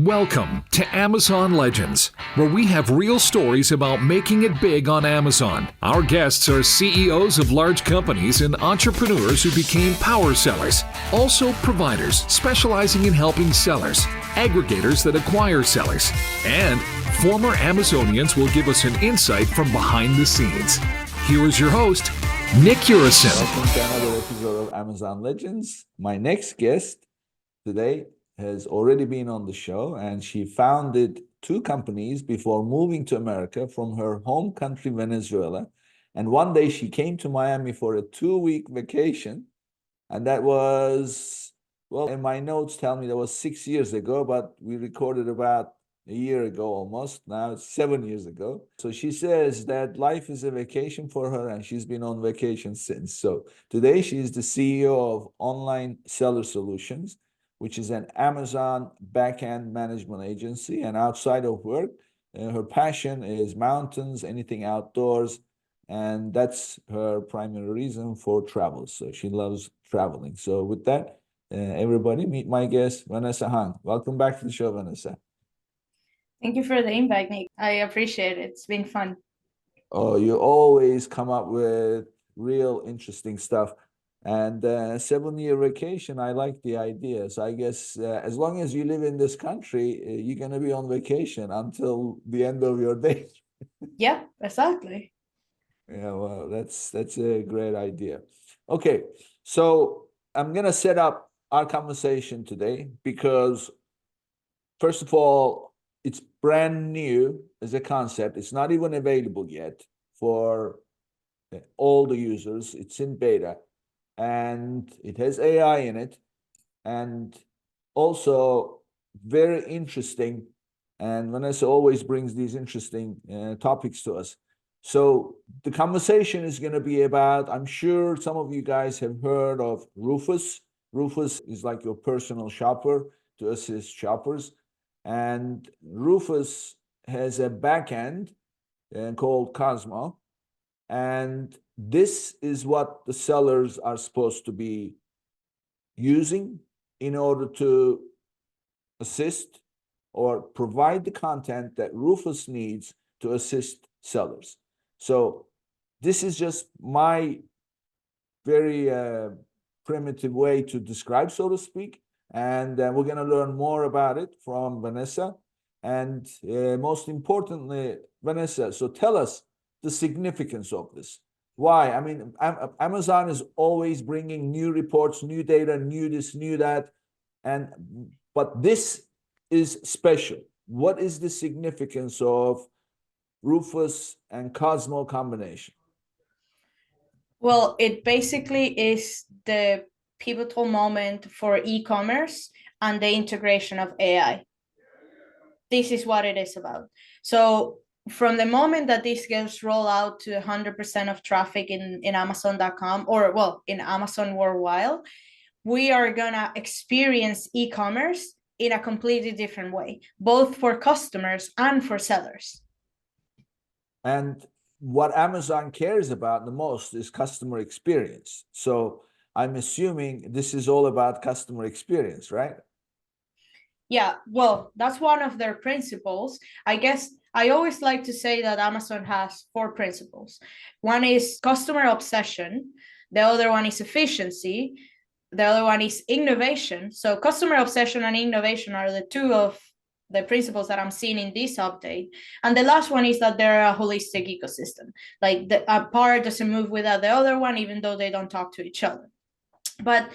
Welcome to Amazon Legends, where we have real stories about making it big on Amazon. Our guests are CEOs of large companies and entrepreneurs who became power sellers, also providers specializing in helping sellers, aggregators that acquire sellers, and former Amazonians will give us an insight from behind the scenes. Here is your host, Nick Urison. Welcome to another episode of Amazon Legends. My next guest today has already been on the show, and she founded two companies before moving to America from her home country, Venezuela. And one day she came to Miami for a 2-week vacation. And that was, well, in my notes tell me that was 6 years ago, but we recorded about a year ago almost. Now it's 7 years ago. So she says that life is a vacation for her, and she's been on vacation since. So today she is the CEO of Online Seller Solutions, which is an Amazon backend management agency. And outside of work, her passion is mountains, anything outdoors, and that's her primary reason for travel. So she loves traveling. So with that, everybody, meet my guest, Vannesa Hung. Welcome back to the show, Vanessa. Thank you for the invite, Nick. I appreciate it. It's been fun. Oh, you always come up with real interesting stuff. And 7-year vacation, I like the idea. So I guess as long as you live in this country, you're going to be on vacation until the end of your days. Yeah, exactly. Yeah, well, that's a great idea. Okay, so I'm going to set up our conversation today because, first of all, it's brand new as a concept. It's not even available yet for all the users. It's in beta. And it has AI in it, and also very interesting. And Vanessa always brings these interesting topics to us. So the conversation is going to be about, I'm sure some of you guys have heard of Rufus. Rufus is like your personal shopper to assist shoppers. And Rufus has a backend called Cosmo. And this is what the sellers are supposed to be using in order to assist or provide the content that Rufus needs to assist sellers. So this is just my very primitive way to describe, so to speak. And we're going to learn more about it from Vanessa. And most importantly, Vanessa, so tell us the significance of this. Why? I mean, Amazon is always bringing new reports, new data, new this, new that, but this is special. What is the significance of Rufus and Cosmo combination? Well, it basically is the pivotal moment for e-commerce and the integration of AI. This is what it is about. So from the moment that this gets rolled out to 100% of traffic in Amazon.com, or well, in Amazon worldwide, we are gonna experience e-commerce in a completely different way, both for customers and for sellers. And what Amazon cares about the most is customer experience. So I'm assuming this is all about customer experience, right? Yeah, well, that's one of their principles. I guess I always like to say that Amazon has 4 principles. One is customer obsession. The other one is efficiency. The other one is innovation. So customer obsession and innovation are the two of the principles that I'm seeing in this update. And the last one is that they're a holistic ecosystem. Like a part doesn't move without the other one, even though they don't talk to each other. But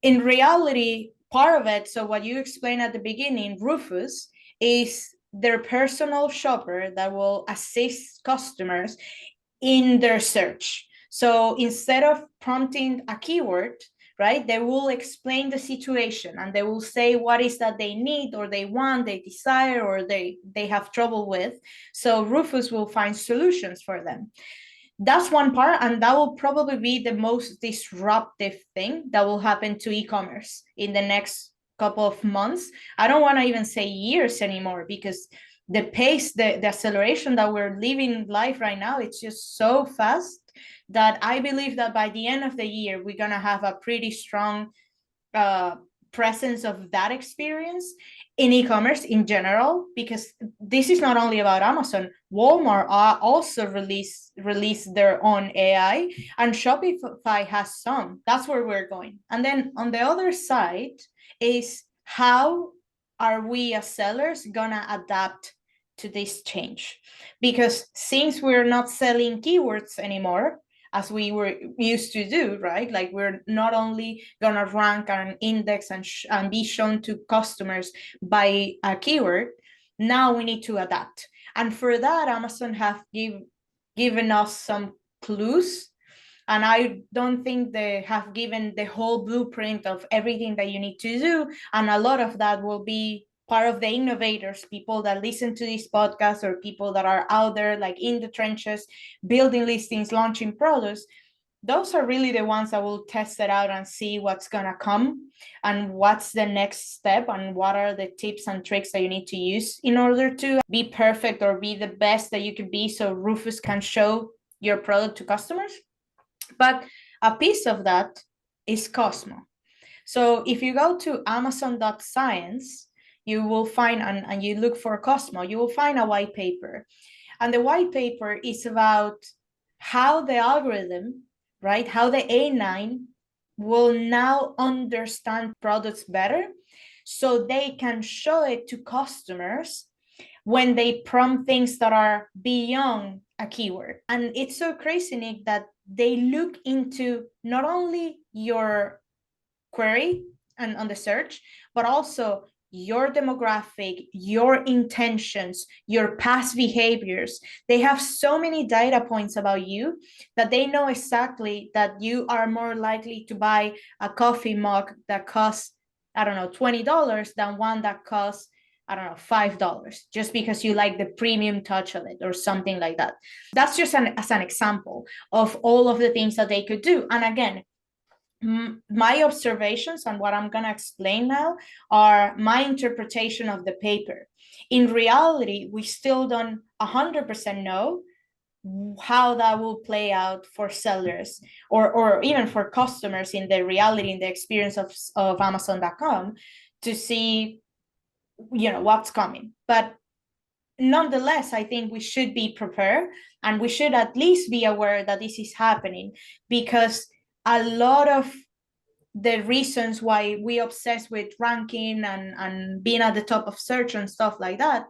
in reality, part of it, so what you explained at the beginning, Rufus, is their personal shopper that will assist customers in their search. So instead of prompting a keyword, right, they will explain the situation and they will say what is that they need or they want, they desire, or they have trouble with. So Rufus will find solutions for them. That's one part, and that will probably be the most disruptive thing that will happen to e-commerce in the next couple of months. I don't want to even say years anymore, because the pace, the acceleration that we're living life right now, it's just so fast that I believe that by the end of the year, we're going to have a pretty strong presence of that experience in e-commerce in general, because this is not only about Amazon. Walmart also release their own AI, and Shopify has some. That's where we're going. And then on the other side is, how are we as sellers gonna adapt to this change? Because since we're not selling keywords anymore, as we were used to do, right? Like, we're not only gonna rank and index and be shown to customers by a keyword. Now we need to adapt, and for that, Amazon have given us some clues. And I don't think they have given the whole blueprint of everything that you need to do. And a lot of that will be part of the innovators, people that listen to this podcast, or people that are out there, like in the trenches, building listings, launching products. Those are really the ones that will test it out and see what's going to come and what's the next step, and what are the tips and tricks that you need to use in order to be perfect or be the best that you could be, so Rufus can show your product to customers. But a piece of that is Cosmo. So if you go to amazon.science, you will find, and you look for Cosmo, you will find a white paper. And the white paper is about how the algorithm, right, how the A9 will now understand products better, so they can show it to customers when they prompt things that are beyond a keyword. And it's so crazy, Nick, that they look into not only your query and on the search, but also your demographic, your intentions, your past behaviors. They have so many data points about you that they know exactly that you are more likely to buy a coffee mug that costs, I don't know, $20 than one that costs, I don't know, $5, just because you like the premium touch of it or something like that. That's just as an example of all of the things that they could do. And again, my observations and what I'm going to explain now are my interpretation of the paper. In reality, we still don't 100% know how that will play out for sellers, or even for customers in the reality, in the experience of Amazon.com, to see, what's coming. But nonetheless, I think we should be prepared, and we should at least be aware that this is happening, because a lot of the reasons why we obsess with ranking and being at the top of search and stuff like that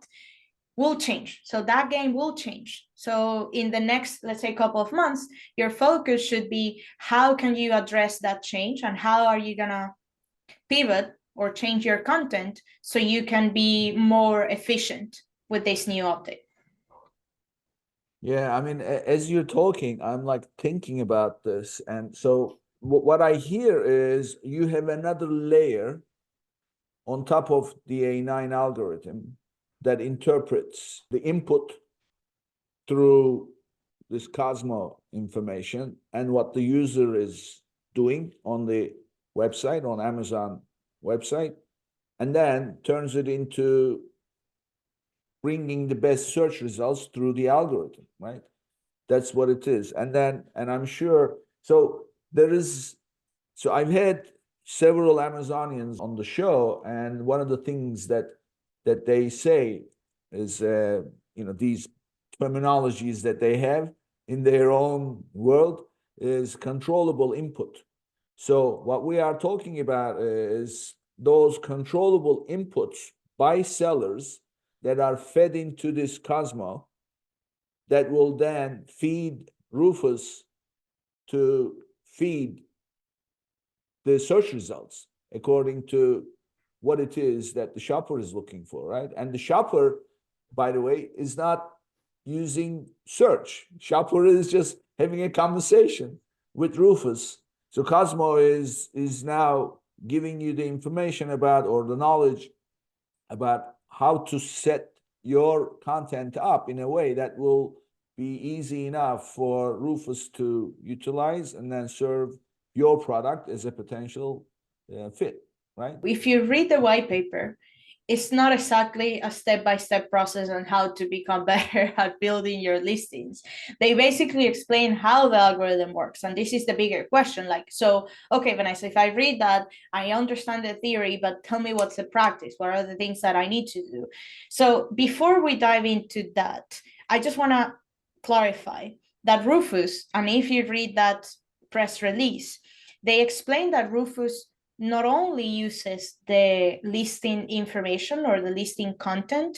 will change. So that game will change. So in the next, let's say, couple of months, your focus should be, how can you address that change, and how are you gonna pivot or change your content so you can be more efficient with this new update. Yeah, I mean, as you're talking, I'm like thinking about this. And so what I hear is you have another layer on top of the A9 algorithm that interprets the input through this Cosmo information and what the user is doing on the website, on Amazon website, and then turns it into bringing the best search results through the algorithm, right? That's what it is. And I'm sure, so I've had several Amazonians on the show, and one of the things that they say is, these terminologies that they have in their own world is controllable input. So what we are talking about is those controllable inputs by sellers that are fed into this Cosmo, that will then feed Rufus to feed the search results according to what it is that the shopper is looking for, right? And the shopper, by the way, is not using search. Shopper is just having a conversation with Rufus. So Cosmo is now giving you the information about, or the knowledge about, how to set your content up in a way that will be easy enough for Rufus to utilize and then serve your product as a potential fit, right? If you read the white paper, it's not exactly a step-by-step process on how to become better at building your listings. They basically explain how the algorithm works. And this is the bigger question. Like, so, okay, Vanessa, if I read that, I understand the theory, but tell me what's the practice? What are the things that I need to do? So before we dive into that, I just want to clarify that Rufus, and if you read that press release, they explain that Rufus not only uses the listing information or the listing content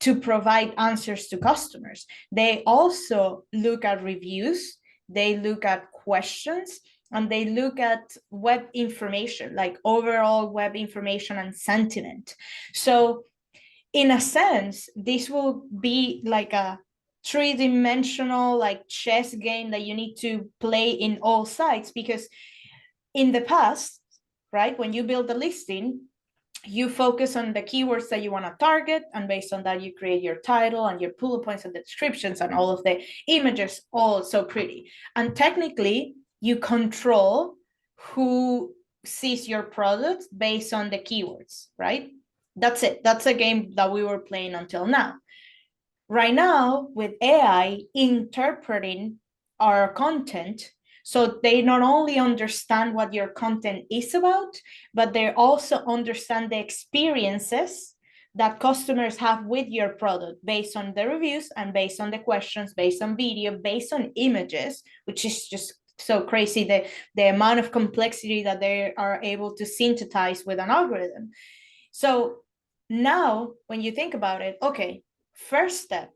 to provide answers to customers, they also look at reviews, they look at questions, and they look at web information, like overall web information and sentiment. So in a sense, this will be like a three-dimensional like chess game that you need to play in all sides, because in the past, right, when you build a listing, you focus on the keywords that you want to target, and based on that you create your title and your bullet points and the descriptions and all of the images, all so pretty. And technically you control who sees your product based on the keywords, right? That's it. That's a game that we were playing until now. Right now, with AI interpreting our content, so they not only understand what your content is about, but they also understand the experiences that customers have with your product based on the reviews and based on the questions, based on video, based on images, which is just so crazy, the amount of complexity that they are able to synthesize with an algorithm. So now when you think about it, okay, first step,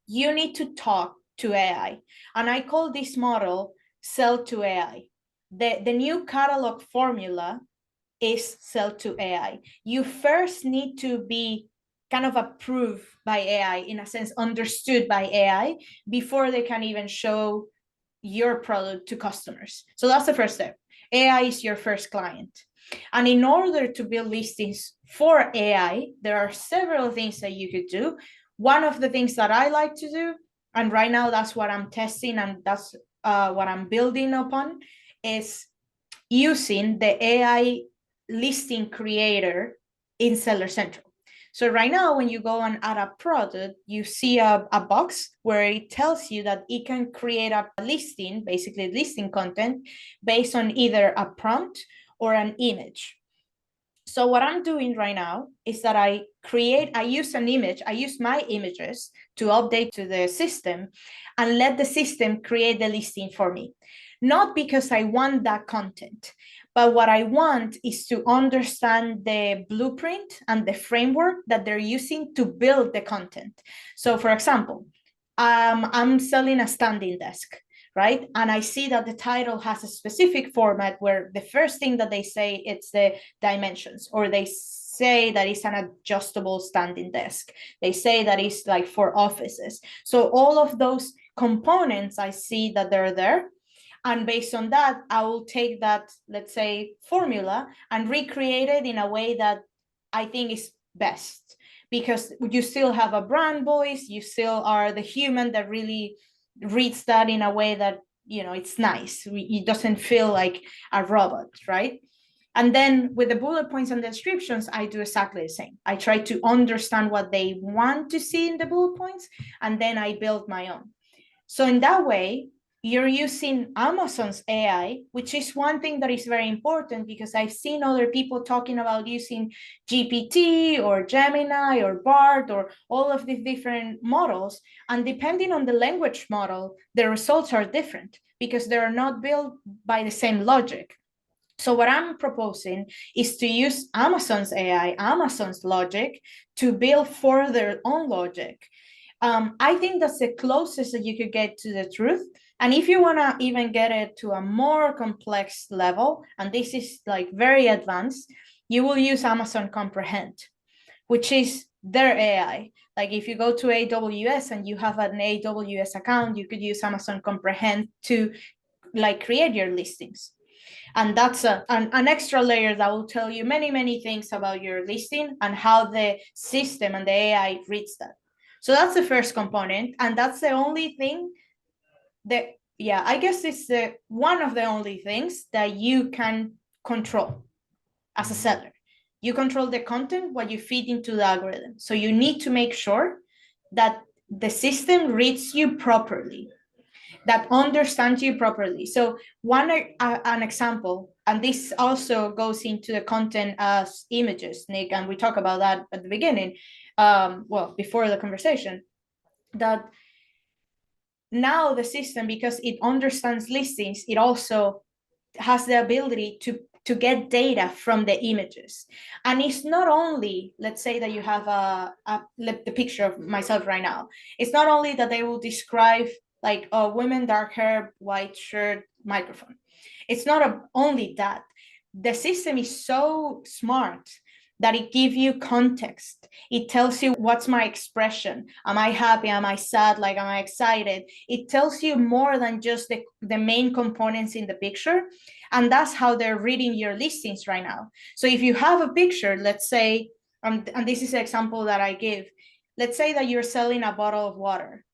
you need to talk to AI. And I call this model sell to AI. The new catalog formula is sell to AI. You first need to be kind of approved by AI, in a sense, understood by AI, before they can even show your product to customers. So that's the first step. AI is your first client. And in order to build listings for AI, there are several things that you could do. One of the things that I like to do, and right now that's what I'm testing and that's what I'm building upon, is using the AI listing creator in Seller Central. So right now, when you go and add a product, you see a box where it tells you that it can create a listing, basically listing content, based on either a prompt or an image. So what I'm doing right now is that I use an image, I use my images to update to the system and let the system create the listing for me. Not because I want that content, but what I want is to understand the blueprint and the framework that they're using to build the content. So for example, I'm selling a standing desk, right? And I see that the title has a specific format where the first thing that they say it's the dimensions, or they say that it's an adjustable standing desk. They say that it's like for offices. So all of those components, I see that they're there. And based on that, I will take that, let's say, formula and recreate it in a way that I think is best, because you still have a brand voice, you still are the human that really reads that in a way that, you know, it's nice. It doesn't feel like a robot, right? And then with the bullet points and descriptions, I do exactly the same. I try to understand what they want to see in the bullet points, and then I build my own. So in that way, you're using Amazon's AI, which is one thing that is very important, because I've seen other people talking about using GPT or Gemini or Bard or all of these different models. And depending on the language model, the results are different because they're not built by the same logic. So what I'm proposing is to use Amazon's AI, Amazon's logic, to build for their own logic. I think that's the closest that you could get to the truth. And if you want to even get it to a more complex level, and this is like very advanced, you will use Amazon Comprehend, which is their AI. Like if you go to AWS and you have an AWS account, you could use Amazon Comprehend to like create your listings. And that's an extra layer that will tell you many, many things about your listing and how the system and the AI reads that. So that's the first component. And that's the only thing that, yeah, I guess it's one of the only things that you can control as a seller. You control the content, what you feed into the algorithm. So you need to make sure that the system reads you properly, that understands you properly. So an example, and this also goes into the content as images, Nick, and we talk about that at the beginning, well, before the conversation, that now the system, because it understands listings, it also has the ability to get data from the images. And it's not only, let's say that you have the picture of myself right now. It's not only that they will describe like a woman, dark hair, white shirt, microphone. It's not only that. The system is so smart that it gives you context. It tells you what's my expression. Am I happy? Am I sad? Like, am I excited? It tells you more than just the main components in the picture. And that's how they're reading your listings right now. So if you have a picture, let's say, and this is an example that I give, let's say that you're selling a bottle of water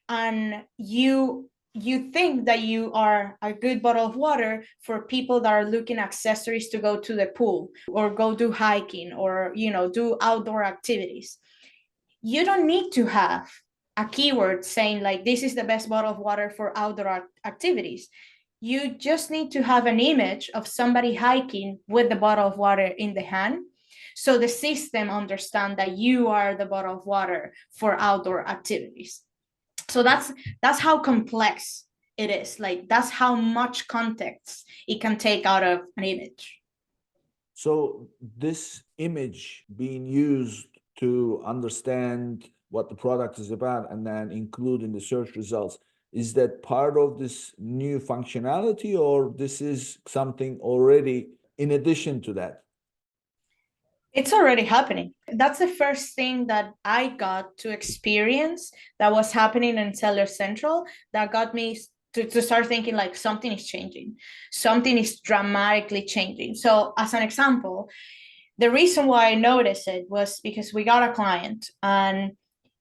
and you think that you are a good bottle of water for people that are looking accessories to go to the pool or go do hiking or do outdoor activities. You don't need to have a keyword saying like this is the best bottle of water for outdoor activities. You just need to have an image of somebody hiking with the bottle of water in the hand, so the system understands that you are the bottle of water for outdoor activities. So that's how complex it is. Like, that's how much context it can take out of an image. So this image being used to understand what the product is about and then include in the search results, is that part of this new functionality, or this is something already in addition to that? It's already happening. That's the first thing that I got to experience that was happening in Seller Central that got me to start thinking like something is changing. Something is dramatically changing. So as an example, the reason why I noticed it was because we got a client and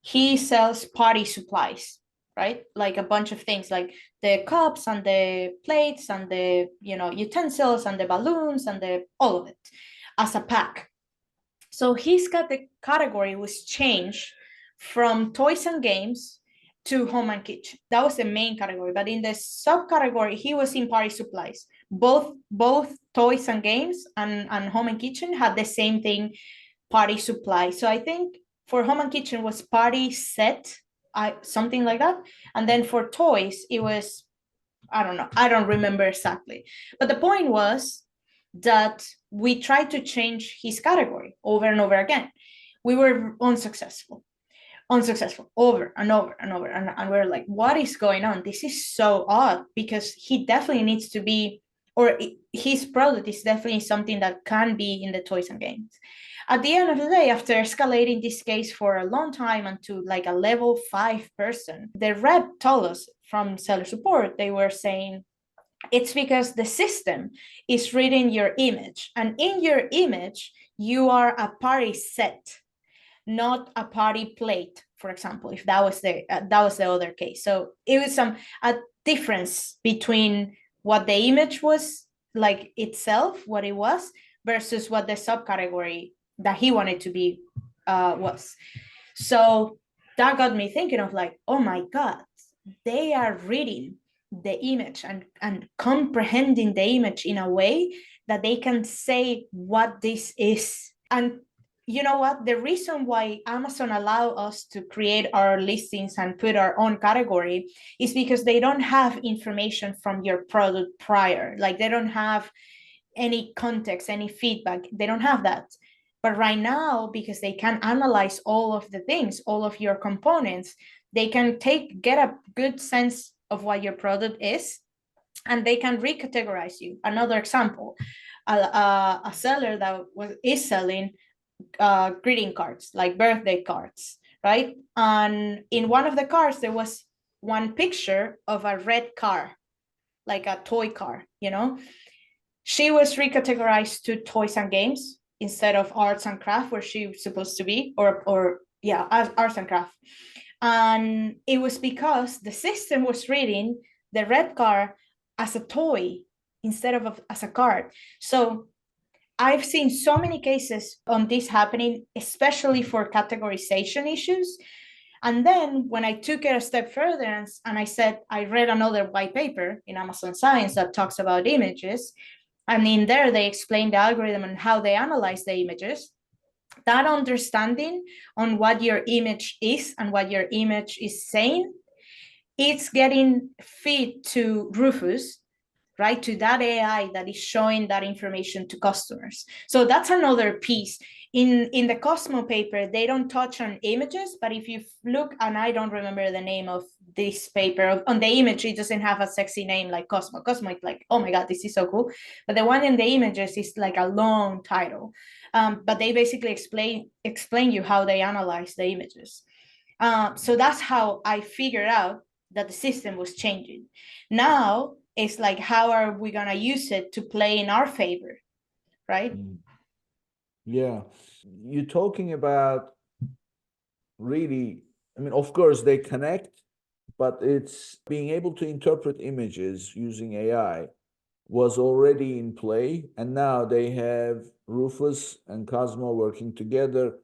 he sells party supplies, right? Like a bunch of things like the cups and the plates and the utensils and the balloons and the all of it as a pack. So his category was changed from toys and games to home and kitchen. That was the main category. But in the subcategory, he was in party supplies. Both toys and games and home and kitchen had the same thing, party supply. So I think for home and kitchen was party set, something like that. And then for toys, it was, I don't know, I don't remember exactly. But the point was that we tried to change his category over and over again. We were unsuccessful over and over and over. And we're like, what is going on? This is so odd, because he definitely needs to be, or his product is definitely something that can be in the toys and games. At the end of the day, after escalating this case for a long time and to like a level 5 person, the rep told us from seller support, they were saying, it's because the system is reading your image, and in your image you are a party set, not a party plate, for example, if that was the other case. So it was a difference between what the image was like itself, what it was, versus what the subcategory that he wanted to be was. So that got me thinking of like, oh my god, they are reading the image and comprehending the image in a way that they can say what this is. And you know what? The reason why Amazon allow us to create our listings and put our own category is because they don't have information from your product prior. Like, they don't have any context, any feedback. They don't have that. But right now, because they can analyze all of the things, all of your components, they can get a good sense of what your product is, and they can recategorize you. Another example, a seller that is selling greeting cards, like birthday cards, right? And in one of the cards, there was one picture of a red car, like a toy car, She was recategorized to toys and games instead of arts and craft, where she was supposed to be, or yeah, arts and craft. And it was because the system was reading the red car as a toy instead of as a card. So I've seen so many cases on this happening, especially for categorization issues. And then when I took it a step further and I said, I read another white paper in Amazon Science that talks about images. And in there, they explain the algorithm and how they analyze the images. That understanding on what your image is and what your image is saying, it's getting fed to Rufus, right, to that AI that is showing that information to customers. So that's another piece. In the Cosmo paper, they don't touch on images, but if you look, and I don't remember the name of this paper, on the image, it doesn't have a sexy name like Cosmo. Cosmo is like, oh my God, this is so cool. But the one in the images is like a long title. But they basically explain you how they analyze the images. So that's how I figured out that the system was changing. Now it's like, how are we gonna use it to play in our favor, right? Yeah, you're talking about really, I mean, of course they connect, but it's being able to interpret images using AI was already in play, and now they have Rufus and Cosmo working together,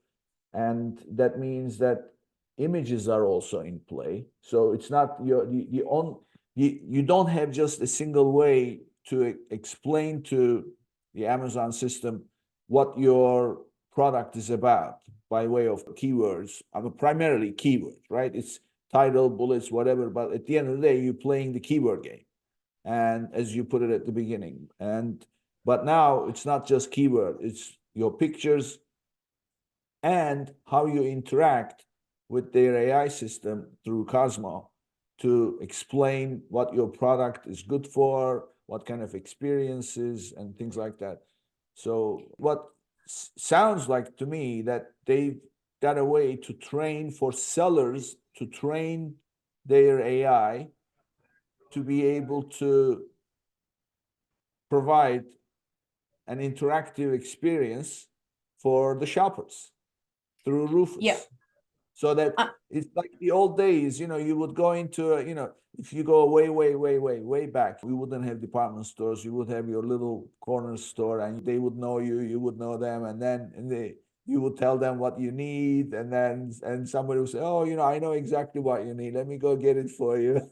and that means that images are also in play. So it's not you don't have just a single way to explain to the Amazon system what your product is about by way of keywords. I mean, primarily keywords, right? It's title, bullets, whatever. But at the end of the day, you're playing the keyword game, and as you put it at the beginning. And but now it's not just keyword; it's your pictures and how you interact with their AI system through Cosmo to explain what your product is good for, what kind of experiences and things like that. So what sounds like to me that they've got a way to train for sellers to train their AI to be able to provide an interactive experience for the shoppers through Rufus. Yeah. So that it's like the old days, you would go into, if you go way back, we wouldn't have department stores. You would have your little corner store and they would know you, you would know them. And then you would tell them what you need. And somebody would say, oh, I know exactly what you need. Let me go get it for you.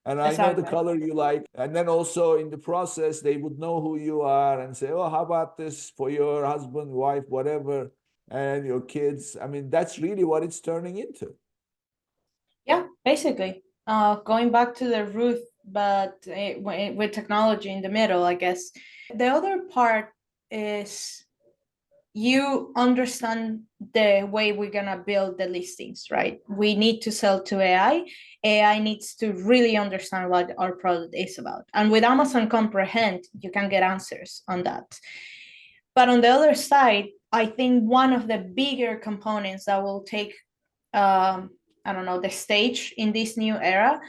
And I know the Exactly. color you like. And then also in the process, they would know who you are and say, oh, how about this for your husband, wife, whatever, and your kids. I mean, that's really what it's turning into. Yeah, basically. Going back to the root, but with technology in the middle, I guess. The other part is you understand the way we're gonna build the listings, right? We need to sell to AI. AI needs to really understand what our product is about. And with Amazon Comprehend, you can get answers on that. But on the other side, I think one of the bigger components that will take, I don't know, the stage in this new era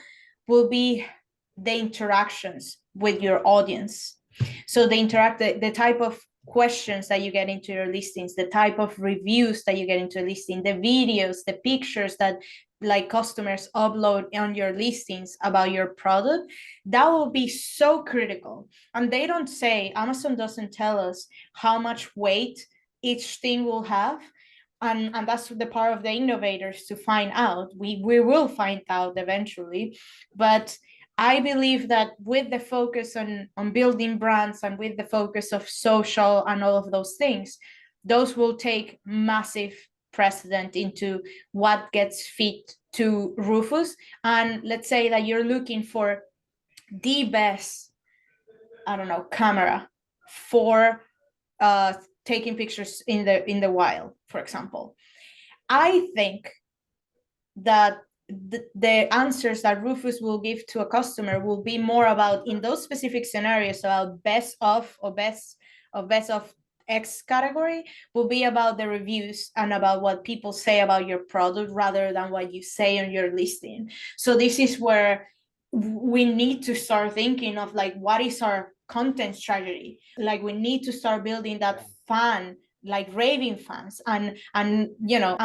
will be the interactions with your audience. So the type of questions that you get into your listings, the type of reviews that you get into a listing, the videos, the pictures that like customers upload on your listings about your product, that will be so critical. And they don't say, Amazon doesn't tell us how much weight each thing will have. And that's the part of the innovators to find out. We will find out eventually, but I believe that with the focus on building brands and with the focus of social and all of those things, those will take massive precedent into what gets fit to Rufus. And let's say that you're looking for the best, I don't know, camera for taking pictures in the wild, for example. I think that the answers that Rufus will give to a customer will be more about, in those specific scenarios, about best of or best of X category, will be about the reviews and about what people say about your product rather than what you say on your listing. So this is where we need to start thinking of like, what is our content strategy? Like we need to start building that fan like raving fans, and I'm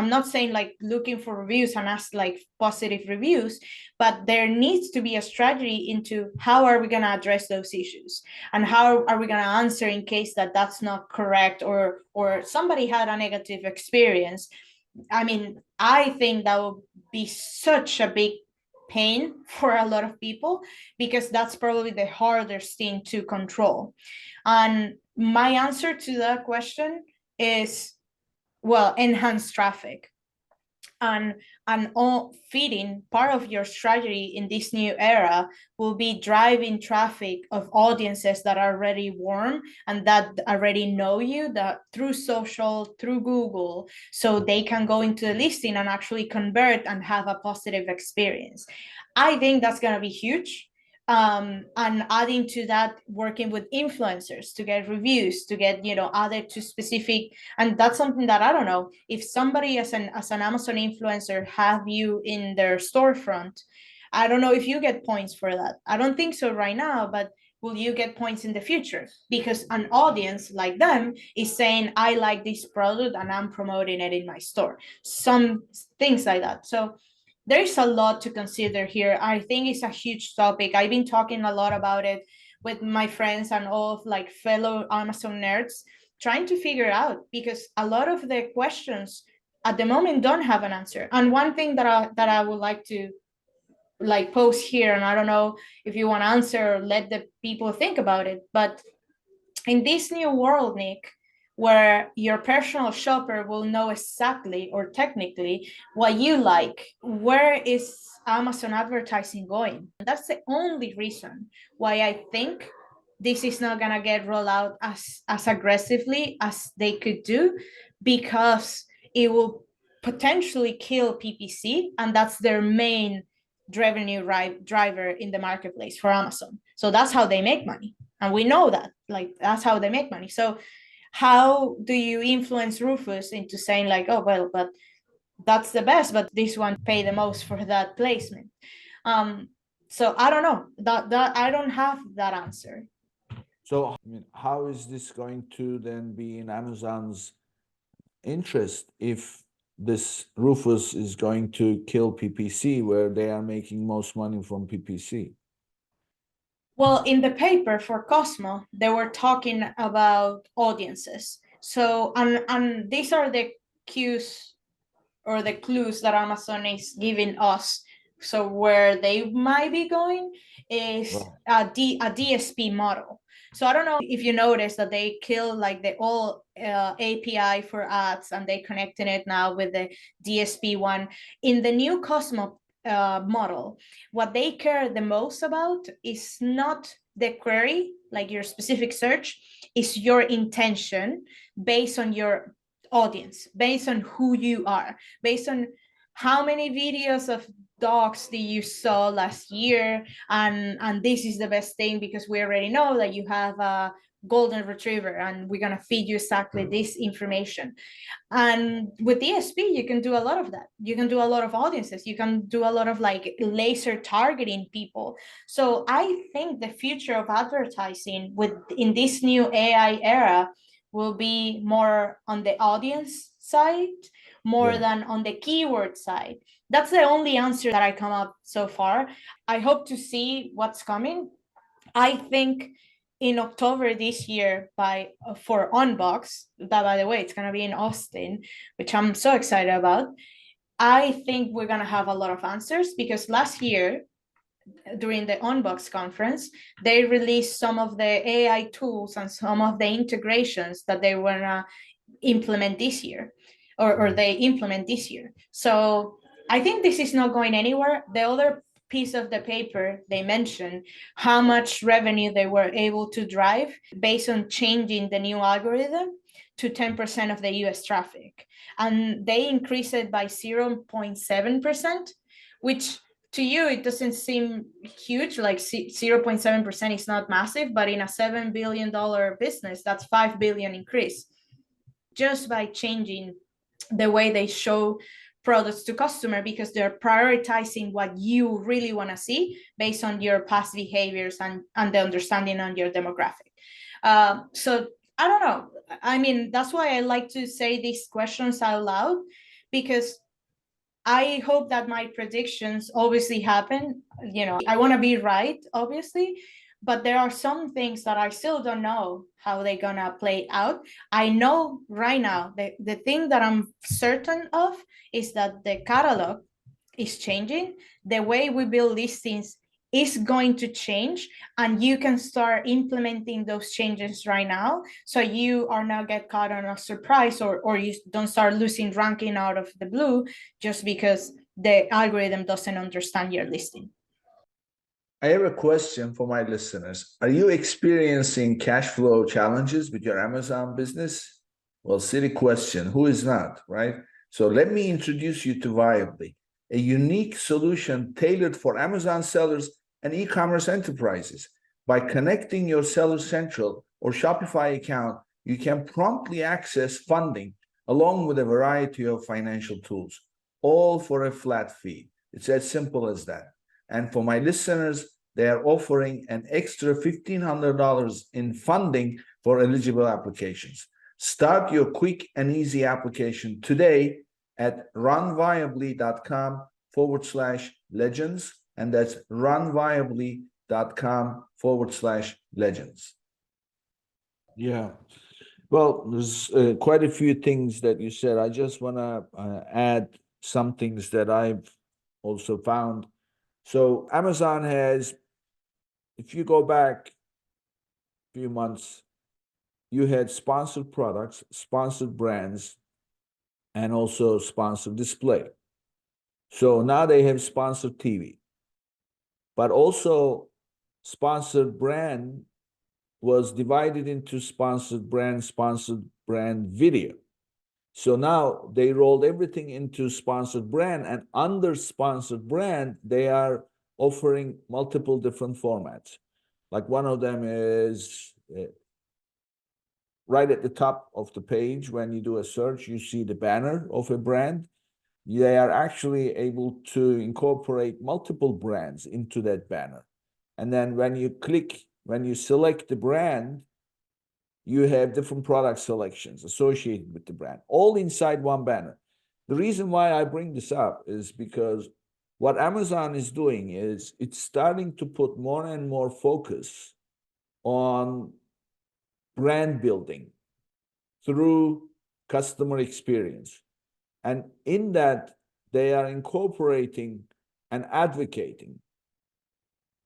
not saying like looking for reviews and ask like positive reviews, but there needs to be a strategy into how are we going to address those issues, and how are we going to answer in case that that's not correct, or somebody had a negative experience. I mean, I think that would be such a big pain for a lot of people, because that's probably the hardest thing to control. And my answer to that question is, well, enhance traffic. And all feeding part of your strategy in this new era will be driving traffic of audiences that are already warm and that already know you, that through social, through Google, so they can go into the listing and actually convert and have a positive experience. I think that's going to be huge. And adding to that, working with influencers to get reviews, to get added to specific. And that's something that I don't know if somebody as an Amazon influencer have you in their storefront. I don't know if you get points for that. I don't think so right now, but will you get points in the future? Because an audience like them is saying, I like this product and I'm promoting it in my store. Some things like that. So there's a lot to consider here. I think it's a huge topic. I've been talking a lot about it with my friends and all of like fellow Amazon nerds, trying to figure out, because a lot of the questions at the moment don't have an answer. And one thing that I would like to like post here, and I don't know if you want to answer or let the people think about it, but in this new world, Nick, where your personal shopper will know exactly or technically what you like, where is Amazon advertising going? That's the only reason why I think this is not gonna get rolled out as aggressively as they could do, because it will potentially kill PPC, and that's their main revenue driver in the marketplace for Amazon. So that's how they make money, and we know that, like, that's how they make money. So how do you influence Rufus into saying like, oh well, but that's the best, but this one pay the most for that placement? So I don't know, that I don't have that answer. So, I mean, how is this going to then be in Amazon's interest if this Rufus is going to kill PPC, where they are making most money from PPC? Well, in the paper for Cosmo, they were talking about audiences. So, and these are the cues or the clues that Amazon is giving us. So where they might be going is a DSP model. So I don't know if you notice that they kill like the old API for ads, and they connecting it now with the DSP one. In the new Cosmo model, what they care the most about is not the query, like your specific search, is your intention based on your audience, based on who you are, based on how many videos of dogs that you saw last year, and this is the best thing because we already know that you have a golden retriever and we're going to feed you exactly this information. And with DSP, you can do a lot of that. You can do a lot of audiences. You can do a lot of like laser targeting people. So I think the future of advertising with in this new AI era will be more on the audience side, more than on the keyword side. That's the only answer that I come up so far. I hope to see what's coming. I think in October this year for Unbox, that by the way, it's gonna be in Austin, which I'm so excited about. I think we're gonna have a lot of answers, because last year during the Unbox conference, they released some of the AI tools and some of the integrations that they wanna implement this year, or they implement this year. So I think this is not going anywhere. The other piece of the paper, they mentioned how much revenue they were able to drive based on changing the new algorithm to 10% of the US traffic. And they increased it by 0.7%, which to you, it doesn't seem huge, like 0.7% is not massive, but in a $7 billion business, that's 5 billion increase just by changing the way they show products to customer, because they're prioritizing what you really want to see based on your past behaviors and the understanding on your demographic. So I don't know. I mean, that's why I like to say these questions out loud, because I hope that my predictions obviously happen. I want to be right, obviously, but there are some things that I still don't know how they're gonna play out. I know right now the thing that I'm certain of is that the catalog is changing. The way we build listings is going to change, and you can start implementing those changes right now, so you are not get caught on a surprise, or you don't start losing ranking out of the blue just because the algorithm doesn't understand your listing. I have a question for my listeners. Are you experiencing cash flow challenges with your Amazon business? Well, silly question. Who is not, right? So let me introduce you to Viably, a unique solution tailored for Amazon sellers and e-commerce enterprises. By connecting your Seller Central or Shopify account, you can promptly access funding along with a variety of financial tools, all for a flat fee. It's as simple as that. And for my listeners, they are offering an extra $1,500 in funding for eligible applications. Start your quick and easy application today at runviably.com/legends. And that's runviably.com/legends. Yeah. Well, there's quite a few things that you said. I just want to add some things that I've also found. So Amazon has, if you go back a few months, you had sponsored products, sponsored brands, and also sponsored display. So now they have sponsored TV, but also sponsored brand was divided into sponsored brand video. So now they rolled everything into sponsored brand, and under sponsored brand, they are offering multiple different formats. Like one of them is right at the top of the page. When you do a search, you see the banner of a brand. They are actually able to incorporate multiple brands into that banner. And then when you select the brand, you have different product selections associated with the brand, all inside one banner. The reason why I bring this up is because what Amazon is doing is it's starting to put more and more focus on brand building through customer experience. And in that, they are incorporating and advocating,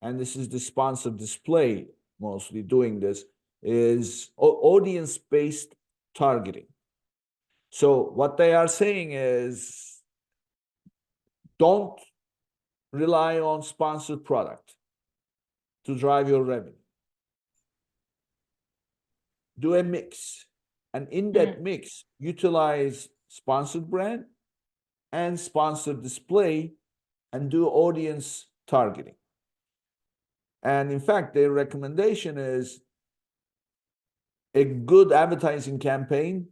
and this is the sponsored display mostly doing this, is audience-based targeting. So what they are saying is, don't rely on sponsored product to drive your revenue. Do a mix. And in that mix, utilize sponsored brand and sponsored display and do audience targeting. And in fact, their recommendation is a good advertising campaign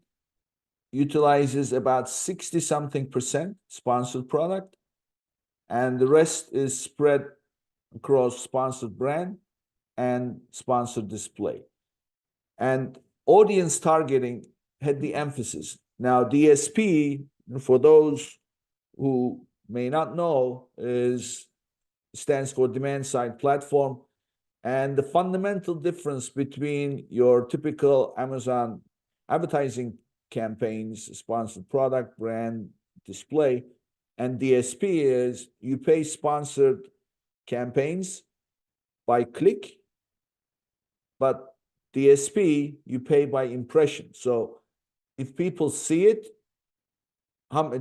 utilizes about 60-something% sponsored product, and the rest is spread across sponsored brand and sponsored display. And audience targeting had the emphasis. Now, DSP, for those who may not know, stands for demand side platform. And the fundamental difference between your typical Amazon advertising campaigns, sponsored product, brand, display, and DSP is you pay sponsored campaigns by click, but DSP, you pay by impression. So if people see it,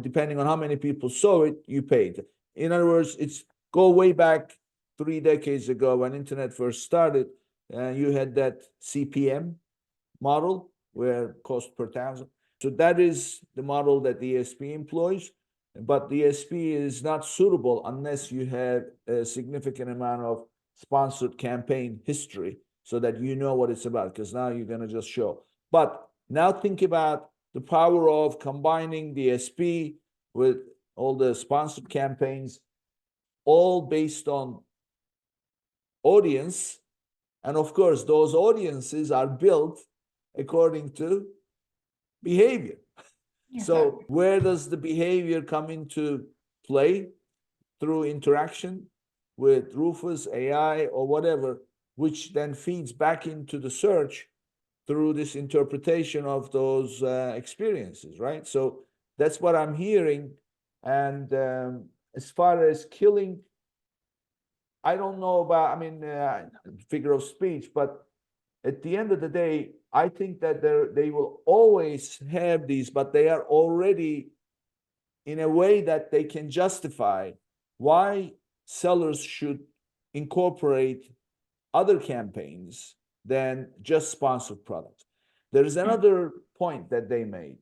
depending on how many people saw it, you paid. In other words, it's go way back 3 decades ago when internet first started, you had that CPM model where cost per thousand. So that is the model that the DSP employs, but the DSP is not suitable unless you have a significant amount of sponsored campaign history so that you know what it's about, because now you're going to just show. But now think about the power of combining the DSP with all the sponsored campaigns, all based on audience. And of course, those audiences are built according to behavior. Yes, So where does the behavior come into play? Through interaction with Rufus, AI, or whatever, which then feeds back into the search through this interpretation of those experiences, right? So that's what I'm hearing. And as far as killing, I don't know about, I mean, figure of speech, but at the end of the day, I think that they will always have these, but they are already in a way that they can justify why sellers should incorporate other campaigns than just sponsored products. There is another point that they made.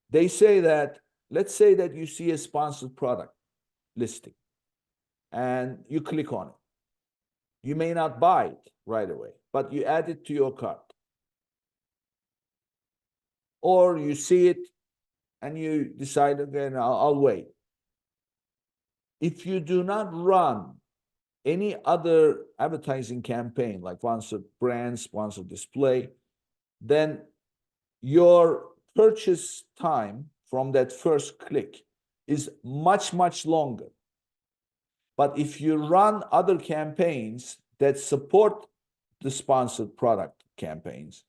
They say that, let's say that you see a sponsored product listing and you click on it. You may not buy it right away, but you add it to your cart. Or you see it and you decide, again, I'll wait. If you do not run any other advertising campaign, like sponsored brand, sponsored display, then your purchase time from that first click is much, much longer. But if you run other campaigns that support the sponsored product campaigns,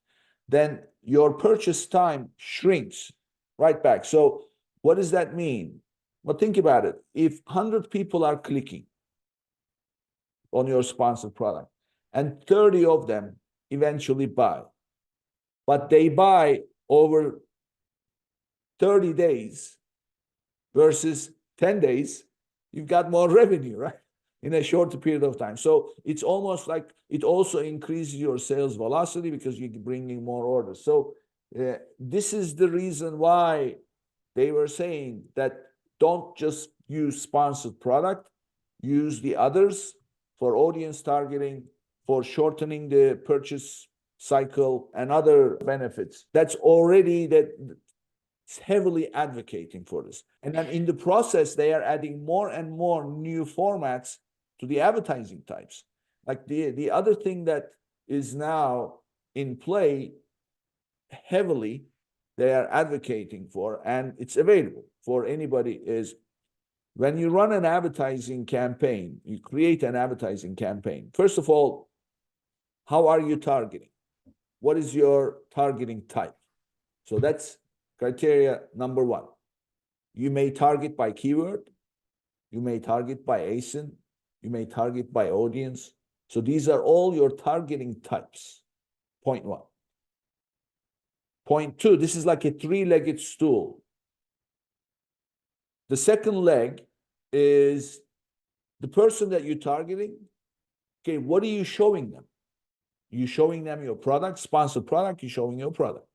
then your purchase time shrinks right back. So what does that mean? Well, think about it. If 100 people are clicking on your sponsored product and 30 of them eventually buy, but they buy over 30 days versus 10 days, you've got more revenue, right? In a shorter period of time. So it's almost like it also increases your sales velocity because you're bringing more orders. So this is the reason why they were saying that don't just use sponsored product, use the others for audience targeting, for shortening the purchase cycle and other benefits. That's already that heavily advocating for this. And then in the process, they are adding more and more new formats to the advertising types. Like the other thing that is now in play heavily, they are advocating for, and it's available for anybody, is when you run an advertising campaign, you create an advertising campaign. First of all, how are you targeting? What is your targeting type? So that's criteria number one. You may target by keyword. You may target by ASIN. You may target by audience. So these are all your targeting types. Point one. Point two, this is like a three-legged stool. The second leg is the person that you're targeting. Okay, what are you showing them? You're showing them your product, sponsored product, you're showing your product.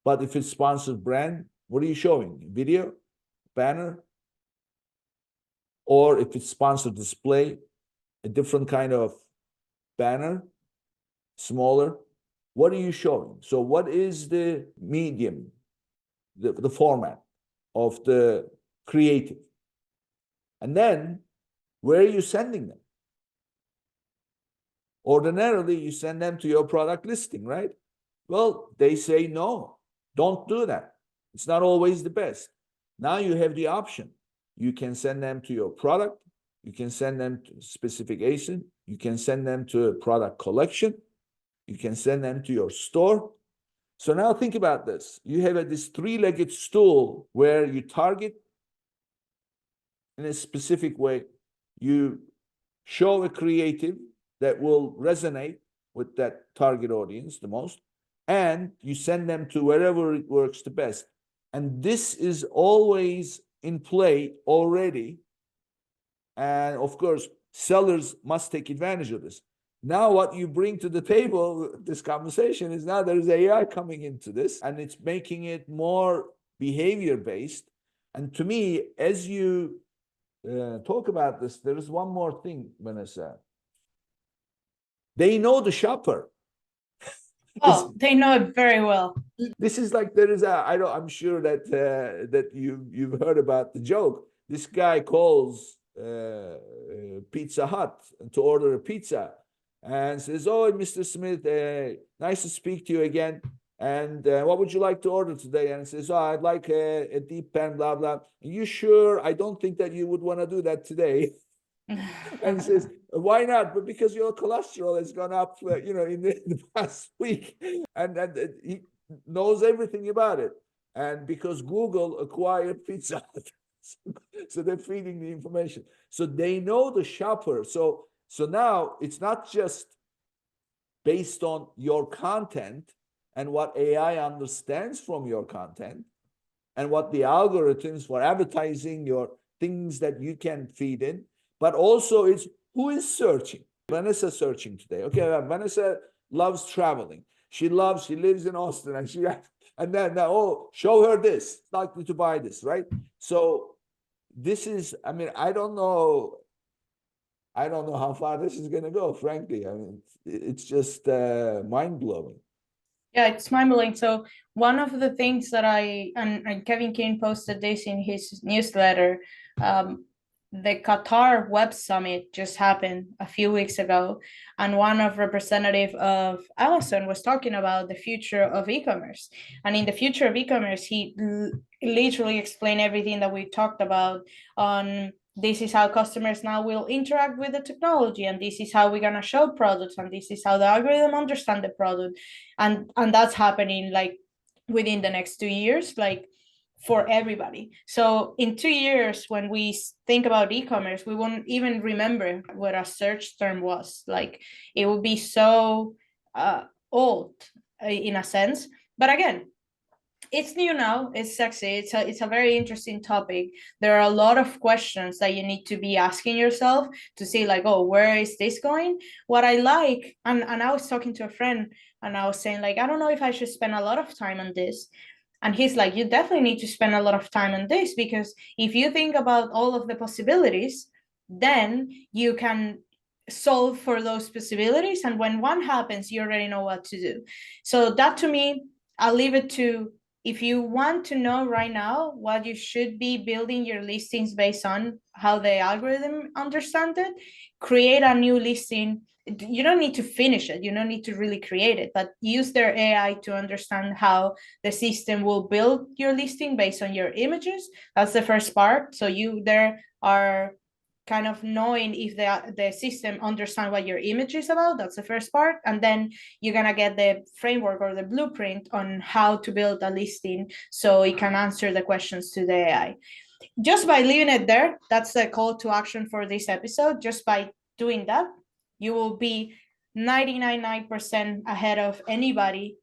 But if it's sponsored brand, what are you showing? Video, banner, or if it's sponsored display, a different kind of banner, smaller. What are you showing? So what is the medium, the format of the creative? And then where are you sending them? Ordinarily, you send them to your product listing, right? Well, they say no, don't do that. It's not always the best. Now you have the option. You can send them to your product. You can send them to specific ASIN. You can send them to a product collection. You can send them to your store. So now think about this. You have this three-legged stool where you target in a specific way. You show a creative that will resonate with that target audience the most, and you send them to wherever it works the best. And this is always in play already. And of course, sellers must take advantage of this. Now, what you bring to the table, this conversation, is now there's AI coming into this, and it's making it more behavior-based. And to me, as you talk about this, there is one more thing, Vanessa. They know the shopper. Oh, they know it very well. This is like there is I'm sure that that you've heard about the joke. This guy calls Pizza Hut to order a pizza, and says, "Oh, Mr. Smith, nice to speak to you again. And what would you like to order today?" And says, "Oh, I'd like a deep pan, blah blah." "Are you sure? I don't think that you would want to do that today." And he says, "Why not?" "But because your cholesterol has gone up, in the past week." And he knows everything about it. And because Google acquired Pizza Hut, so they're feeding the information. So they know the shopper. So now it's not just based on your content and what AI understands from your content and what the algorithms for advertising, your things that you can feed in, but also it's who is searching. Vanessa searching today. Okay, Vanessa loves traveling. She lives in Austin, and then show her this. Likely to buy this, right? So this is, I mean, I don't know how far this is going to go, frankly. I mean, it's just mind blowing. Yeah, it's mind-blowing. So one of the things that and Kevin King posted this in his newsletter, the Qatar Web Summit just happened a few weeks ago, and one of representative of Amazon was talking about the future of e-commerce. And in the future of e-commerce, he literally explained everything that we talked about on this is how customers now will interact with the technology, and this is how we're going to show products, and this is how the algorithm understand the product, and that's happening like within the next 2 years, like for everybody. So in 2 years, when we think about e-commerce, we won't even remember what a search term was. Like it would be so old in a sense. But again, it's new now, it's sexy, it's a very interesting topic. There are a lot of questions that you need to be asking yourself to see like, oh, where is this going? What I like, and I was talking to a friend and I was saying like, I don't know if I should spend a lot of time on this. And he's like, you definitely need to spend a lot of time on this, because if you think about all of the possibilities, then you can solve for those possibilities, and when one happens, you already know what to do. So that, to me, I'll leave it to, if you want to know right now what you should be building your listings based on, how the algorithm understands it, create a new listing. You don't need to finish it, you don't need to really create it, but use their AI to understand how the system will build your listing based on your images. That's the first part. So you there are kind of knowing if the system understand what your image is about. That's the first part. And then you're gonna get the framework or the blueprint on how to build a listing so it can answer the questions to the AI. Just by leaving it there, that's the call to action for this episode. Just by doing that, you will be 99% ahead of anybody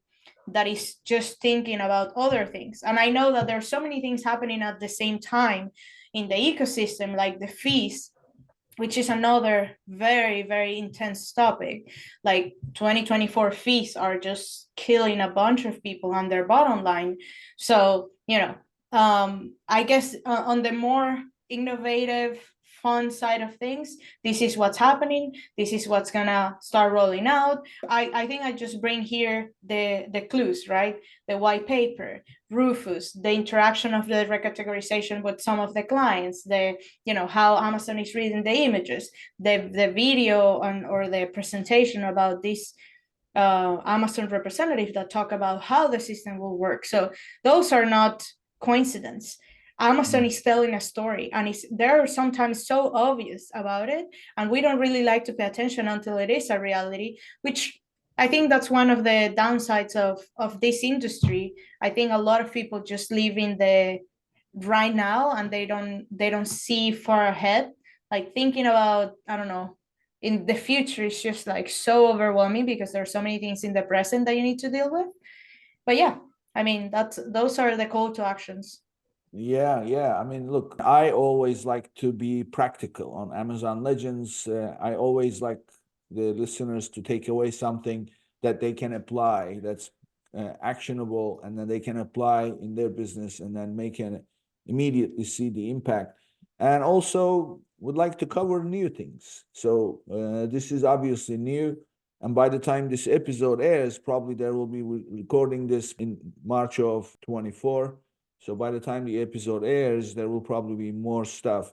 that is just thinking about other things. And I know that there are so many things happening at the same time in the ecosystem, like the fees, which is another very, very intense topic. Like 2024 fees are just killing a bunch of people on their bottom line. So, I guess on the more innovative, fun side of things, this is what's happening. This is what's gonna start rolling out. I think I just bring here the clues, right? The white paper, Rufus, the interaction of the recategorization with some of the clients, how Amazon is reading the images, the video or the presentation about this Amazon representative that talk about how the system will work. So those are not coincidence. Amazon is telling a story, and they're sometimes so obvious about it, and we don't really like to pay attention until it is a reality, which I think that's one of the downsides of this industry. I think a lot of people just live in the right now, and they don't see far ahead, like thinking about, I don't know, in the future is just like so overwhelming because there's so many things in the present that you need to deal with. But yeah, I mean, those are the call to actions. Yeah. I mean, look, I always like to be practical on Amazon Legends. I always like the listeners to take away something that they can apply, that's actionable, and then they can apply in their business and then immediately see the impact. And also would like to cover new things. So this is obviously new. And by the time this episode airs, probably there will be recording this in March of 24. So by the time the episode airs, there will probably be more stuff.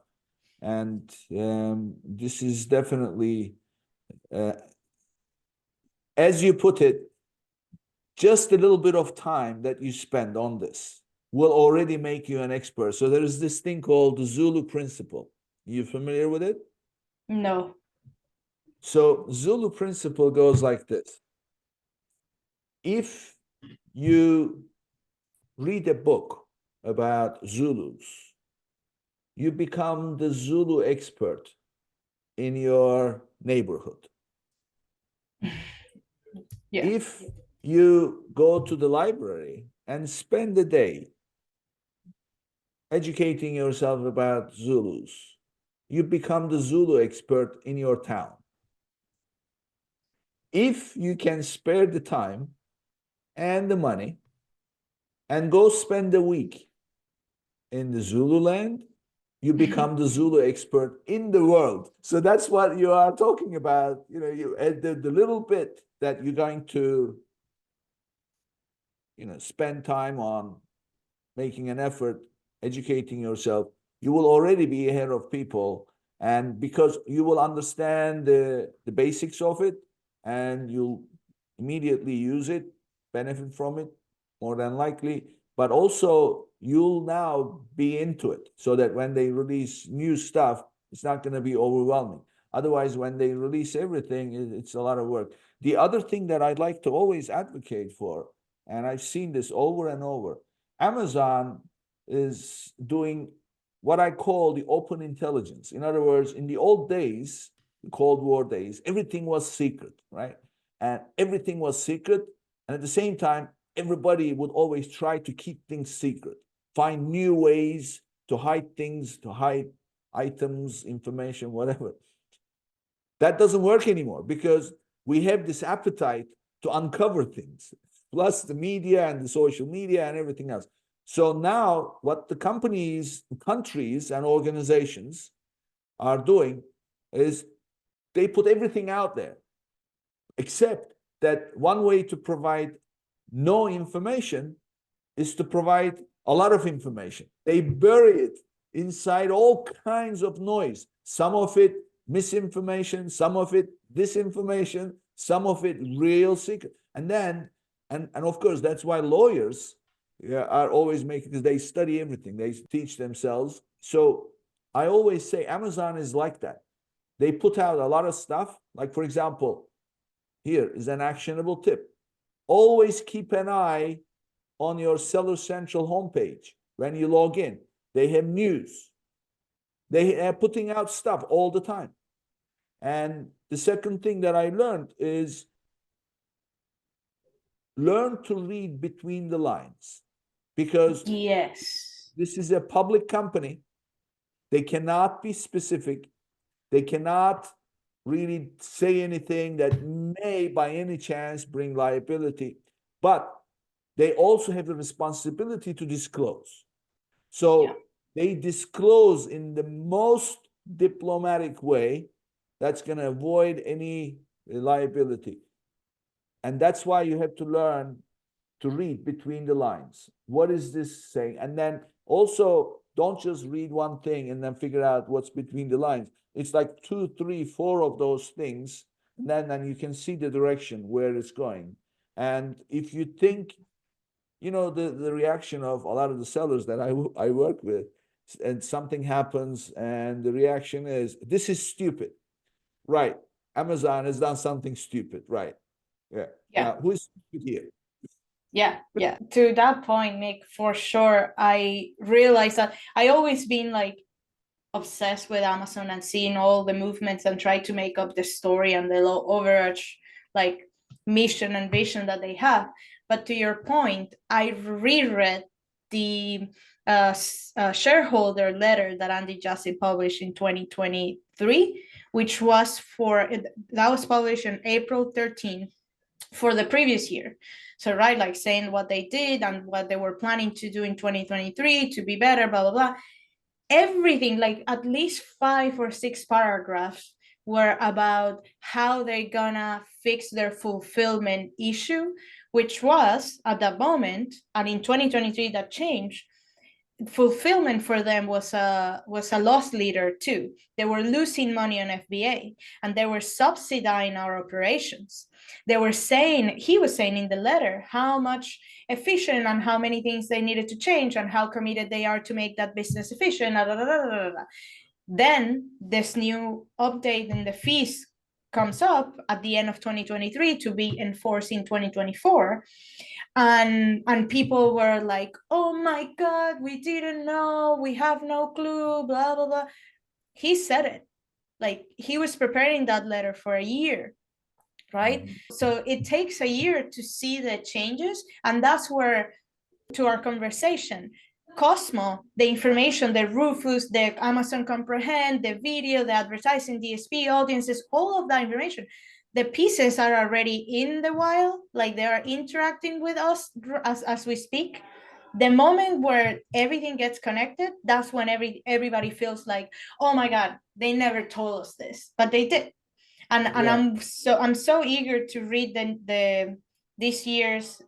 And this is definitely as you put it, just a little bit of time that you spend on this will already make you an expert. So there is this thing called the Zulu principle. You familiar with it? No. So Zulu principle goes like this. If you read a book about Zulus, you become the Zulu expert in your neighborhood. Yeah. If you go to the library and spend a day educating yourself about Zulus, you become the Zulu expert in your town. If you can spare the time and the money and go spend a week in the Zulu land, you become the Zulu expert in the world. So that's what you are talking about. You know, you add the little bit that you're going to, spend time on making an effort, educating yourself, you will already be ahead of people. And because you will understand the basics of it and you'll immediately use it, benefit from it, more than likely, but also you'll now be into it so that when they release new stuff, it's not going to be overwhelming. Otherwise, when they release everything, it's a lot of work. The other thing that I'd like to always advocate for, and I've seen this over and over, Amazon is doing what I call the open intelligence. In other words, in the old days, the Cold War days, everything was secret, right? And everything was secret. And at the same time, everybody would always try to keep things secret, find new ways to hide things, to hide items, information, whatever. That doesn't work anymore because we have this appetite to uncover things, plus the media and the social media and everything else. So now what the companies, countries, and organizations are doing is they put everything out there, except that one way to provide no information is to provide a lot of information. They bury it inside all kinds of noise, some of it misinformation, some of it disinformation, some of it real secret. And then, and of course, that's why lawyers are always making, because they study everything, they teach themselves. So I always say Amazon is like that. They put out a lot of stuff. Like, for example, here is an actionable tip. Always keep an eye on your Seller Central homepage when you log in. They have news. They are putting out stuff all the time. And the second thing that I learned is learn to read between the lines, because Yes. this is a public company. They cannot be specific. They cannot really say anything that may by any chance bring liability, but they also have the responsibility to disclose. So they disclose in the most diplomatic way that's going to avoid any liability. And that's why you have to learn to read between the lines. What is this saying? And then also don't just read one thing and then figure out what's between the lines. It's like 2, 3, 4 of those things. And then you can see the direction where it's going. And if you think, the reaction of a lot of the sellers that I work with, and something happens and the reaction is, this is stupid. Right. Amazon has done something stupid. Right. Yeah. Now, who is stupid here? Yeah. To that point, Nick, for sure, I realized that I always been like obsessed with Amazon and seeing all the movements and try to make up the story and the overarch like mission and vision that they have. But to your point, I reread the shareholder letter that Andy Jassy published in 2023, which was that was published on April 13th for the previous year. So, right, like saying what they did and what they were planning to do in 2023 to be better, blah, blah, blah. Everything, like at least 5 or 6 paragraphs, were about how they're gonna fix their fulfillment issue, which was at that moment, and in 2023 that changed, fulfillment for them was a loss leader too. They were losing money on FBA, and they were subsidizing our operations. He was saying in the letter how much efficient and how many things they needed to change and how committed they are to make that business efficient. Then this new update in the fees comes up at the end of 2023 to be enforced in 2024, and people were like, oh my god, we didn't know, we have no clue, blah blah blah. He said it, like he was preparing that letter for a year, right? So it takes a year to see the changes, and that's where, to our conversation, Cosmo, the information, the Rufus, the Amazon Comprehend, the video, the advertising, DSP, audiences, all of that information, the pieces are already in the wild, like they are interacting with us as we speak. The moment where everything gets connected, that's when everybody feels like, oh my God, they never told us this, but they did. And I'm so eager to read the this year's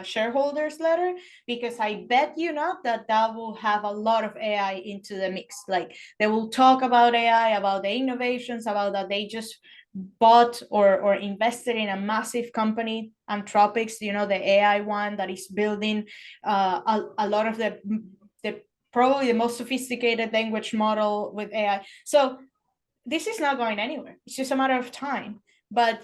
shareholders letter, because I bet you not that will have a lot of AI into the mix. Like they will talk about AI, about the innovations, about that they just bought or invested in a massive company, Anthropics, the AI one that is building a lot of the probably the most sophisticated language model with AI. So this is not going anywhere. It's just a matter of time. But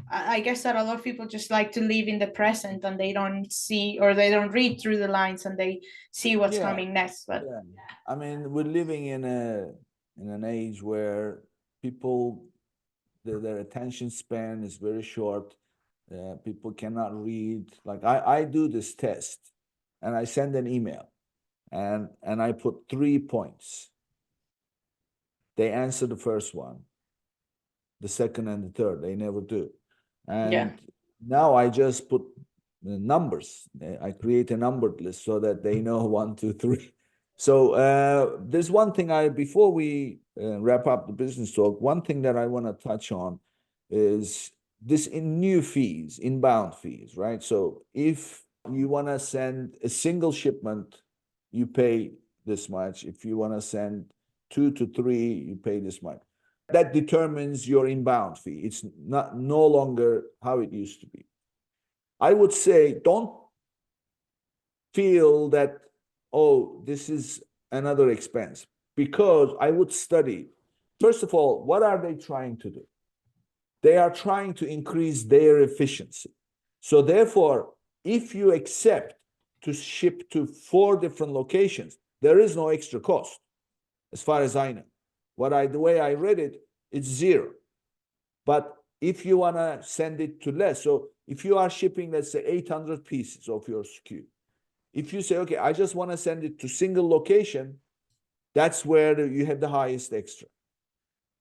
I guess that a lot of people just like to live in the present, and they don't see, or they don't read through the lines, and they see what's coming next. But I mean, we're living in an age where people, their attention span is very short. People cannot read. Like I do this test, and I send an email, and I put 3 points. They answer the first one, the second and the third. They never do. And now I just put the numbers. I create a numbered list so that they know 1, 2, 3. So there's one thing before we wrap up the business talk, one thing that I want to touch on is this in new fees, inbound fees, right? So if you want to send a single shipment, you pay this much. If you want to send 2 to 3, you pay this much. That determines your inbound fee. It's no longer how it used to be. I would say don't feel that, oh, this is another expense, because I would study. First of all, what are they trying to do? They are trying to increase their efficiency. So therefore, if you accept to ship to 4 different locations, there is no extra cost, as far as I know. The way I read it, it's 0. But if you want to send it to less, so if you are shipping, let's say 800 pieces of your SKU, if you say, okay, I just want to send it to single location, that's where you have the highest extra.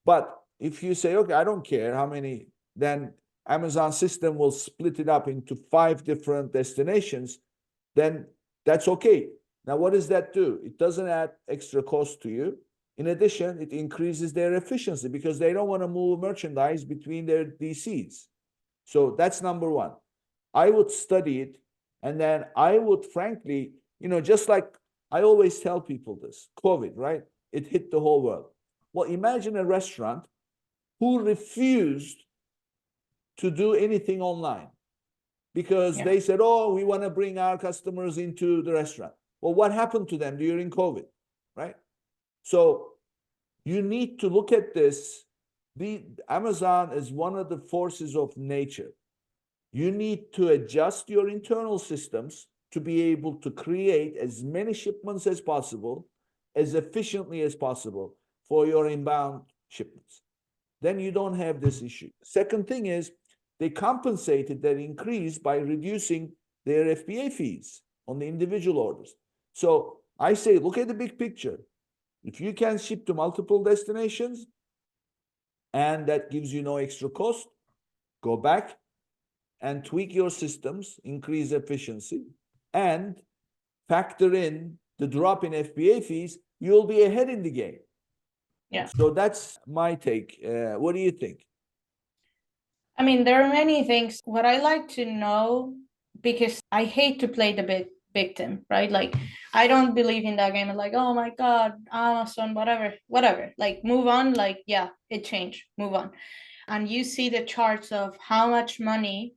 But if you say, okay, I don't care how many, then Amazon system will split it up into 5 different destinations, then that's okay. Now, what does that do? It doesn't add extra cost to you. In addition, it increases their efficiency because they don't want to move merchandise between their DCs. So that's number one. I would study it, and then I would frankly, just like I always tell people this, COVID, right? It hit the whole world. Well, imagine a restaurant who refused to do anything online because they said, oh, we want to bring our customers into the restaurant. Well, what happened to them during COVID, right? So you need to look at this. Amazon is one of the forces of nature. You need to adjust your internal systems to be able to create as many shipments as possible, as efficiently as possible for your inbound shipments. Then you don't have this issue. Second thing is, they compensated that increase by reducing their FBA fees on the individual orders. So I say, look at the big picture. If you can ship to multiple destinations and that gives you no extra cost, go back and tweak your systems, increase efficiency, and factor in the drop in FBA fees, you'll be ahead in the game. Yeah. So that's my take. What do you think? I mean, there are many things. What I like to know, because I hate to play the victim, right? Like, I don't believe in that game. I'm like, oh my God, Amazon, whatever. Like, move on. Like, yeah, it changed. Move on. And you see the charts of how much money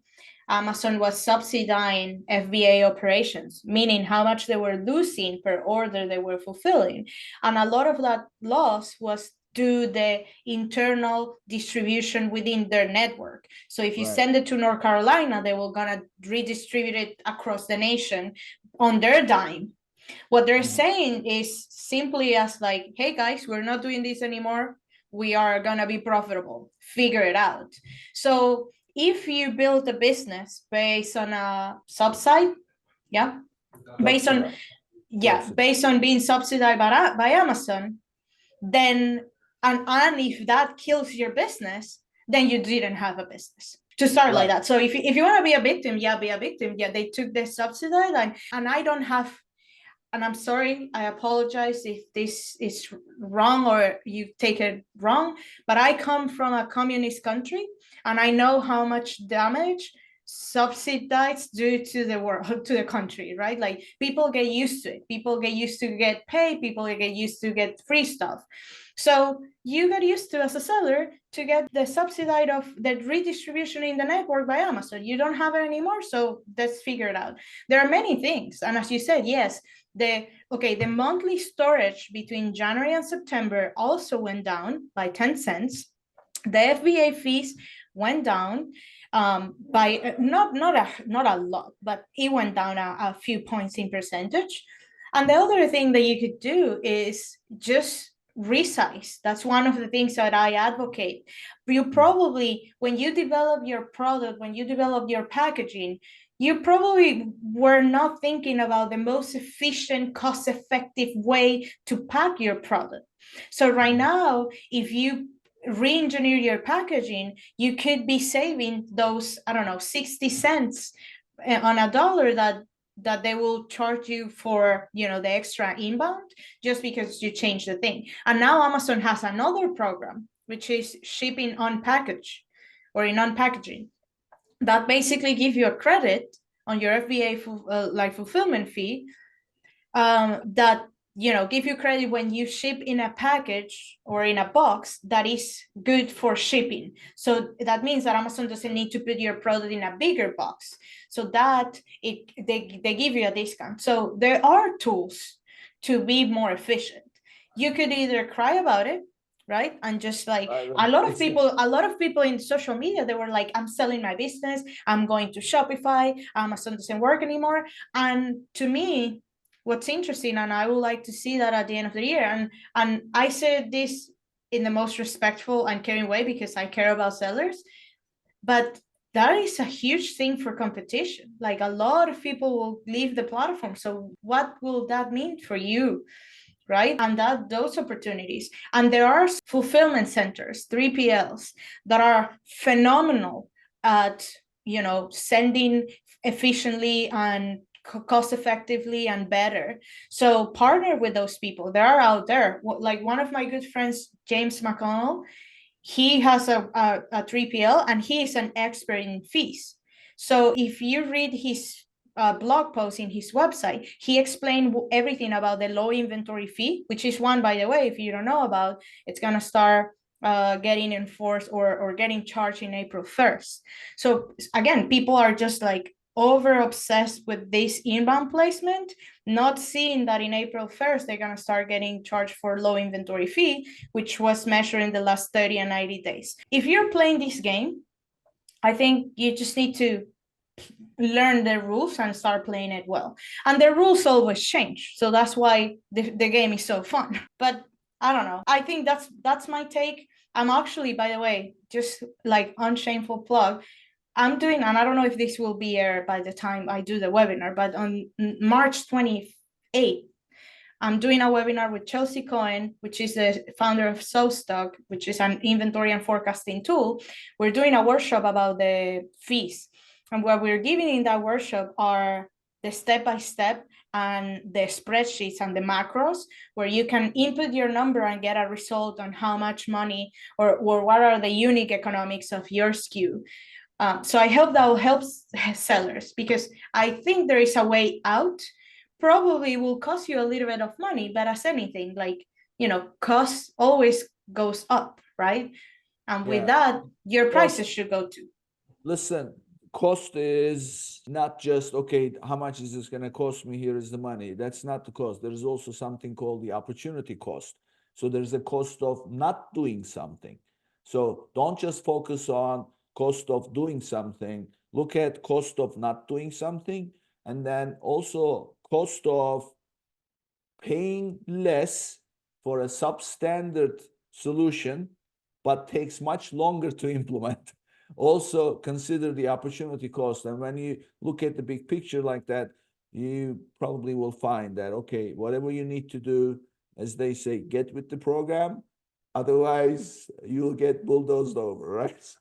Amazon was subsidizing FBA operations, meaning how much they were losing per order they were fulfilling. And a lot of that loss was due the internal distribution within their network. So if you send it to North Carolina, they were gonna redistribute it across the nation on their dime. What they're saying is simply as like, hey guys, we're not doing this anymore. We are gonna be profitable. Figure it out. So if you build a business based on a subside, yeah, based on being subsidized by Amazon, then and if that kills your business, then you didn't have a business to start like that. So if you want to be a victim, yeah, be a victim. Yeah, they took the subsidy line, and I don't have, and I'm sorry, I apologize if this is wrong or you take it wrong, but I come from a communist country and I know how much damage subsidized due to the world, to the country, right? Like, people get used to it. People get used to get paid. People get used to get free stuff. So you get used to, as a seller, to get the subsidy of the redistribution in the network by Amazon. You don't have it anymore, so let's figure it out. There are many things, and as you said, yes, the monthly storage between January and September also went down by 10 cents. The FBA fees went down by not a lot, but it went down a few points in percentage. And the other thing that you could do is just resize. That's one of the things that I advocate. You probably, when you develop your product, when you develop your packaging, you probably were not thinking about the most efficient, cost-effective way to pack your product. So right now, if you re-engineer your packaging, you could be saving those, I don't know, 60 cents on a dollar that they will charge you for, the extra inbound, just because you change the thing. And now Amazon has another program, which is shipping on package or in unpackaging, that basically give you a credit on your FBA fulfillment fee, that give you credit when you ship in a package or in a box that is good for shipping. So that means that Amazon doesn't need to put your product in a bigger box, so that they give you a discount. So there are tools to be more efficient. You could either cry about it, right? And just like a lot of people in social media, they were like, I'm selling my business, I'm going to Shopify, Amazon doesn't work anymore. And to me, what's interesting, and I would like to see that at the end of the year, and I said this in the most respectful and caring way because I care about sellers, but that is a huge thing for competition. Like, a lot of people will leave the platform. So what will that mean for you? Right? And that those opportunities. And there are fulfillment centers, 3PLs, that are phenomenal at, sending efficiently and cost effectively and better. So partner with those people. They are out there. Like, one of my good friends, James McConnell, he has a 3PL and he is an expert in fees. So if you read his blog post in his website, he explained everything about the low inventory fee, which is one, by the way, if you don't know about, it's going to start getting enforced or getting charged in April 1st. So again, people are just like over obsessed with this inbound placement, not seeing that in April 1st, they're going to start getting charged for low inventory fee, which was measured in the last 30 and 90 days. If you're playing this game, I think you just need to learn the rules and start playing it well. And the rules always change. So that's why the game is so fun. But I don't know. I think that's my take. I'm actually, by the way, just like unshameful plug, I'm doing, and I don't know if this will be aired by the time I do the webinar, but on March 28th, I'm doing a webinar with Chelsea Cohen, which is the founder of SoStock, which is an inventory and forecasting tool. We're doing a workshop about the fees. And what we're giving in that workshop are the step-by-step and the spreadsheets and the macros, where you can input your number and get a result on how much money or what are the unique economics of your SKU. So I hope that will help sellers, because I think there is a way out, probably will cost you a little bit of money, but as anything, like, cost always goes up, right? And with that, your prices should go too. Listen, cost is not just, okay, how much is this going to cost me? Here is the money. That's not the cost. There's also something called the opportunity cost. So there's a cost of not doing something. So don't just focus on cost of doing something. Look at cost of not doing something, and then also cost of paying less for a substandard solution, but takes much longer to implement. Also consider the opportunity cost. And when you look at the big picture like that, you probably will find that, okay, whatever you need to do, as they say, get with the program. Otherwise, you'll get bulldozed over, right?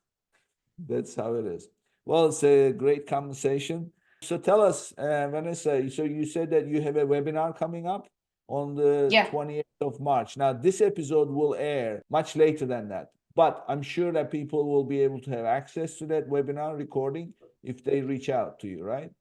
That's how it is. Well, it's a great conversation. So tell us, Vanessa, so you said that you have a webinar coming up on the 28th of March. Now, this episode will air much later than that, but I'm sure that people will be able to have access to that webinar recording if they reach out to you, right?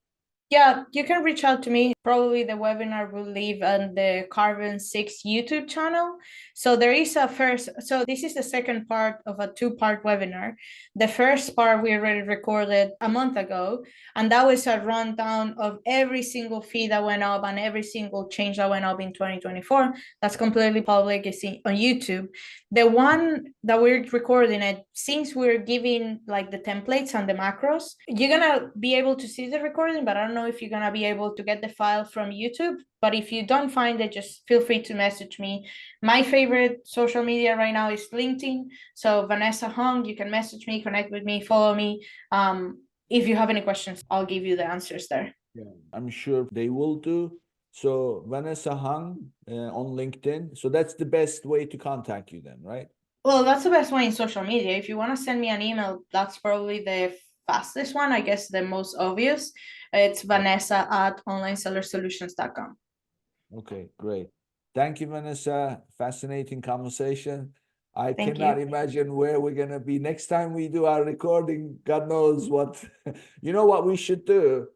Yeah, you can reach out to me. Probably the webinar will live on the Carbon 6 YouTube channel. So there is so this is the second part of a two-part webinar. The first part we already recorded a month ago, and that was a rundown of every single fee that went up and every single change that went up in 2024. That's completely public, it's on YouTube. The one that we're recording it, since we're giving like the templates and the macros, you're gonna be able to see the recording, but I don't know if you're gonna be able to get the file from YouTube. But if you don't find it, just feel free to message me. My favorite social media right now is LinkedIn. So Vannesa Hung, you can message me, connect with me, follow me. If you have any questions, I'll give you the answers there. Yeah, I'm sure they will do. So Vannesa Hung on LinkedIn. So that's the best way to contact you then, right? Well, that's the best way in social media. If you want to send me an email, that's probably the fastest one, I guess the most obvious. It's Vanessa at onlinesellersolutions.com. Okay, great. Thank you, Vanessa. Fascinating conversation. I Thank cannot you. imagine where we're going to be next time we do our recording. God knows what. You know what we should do?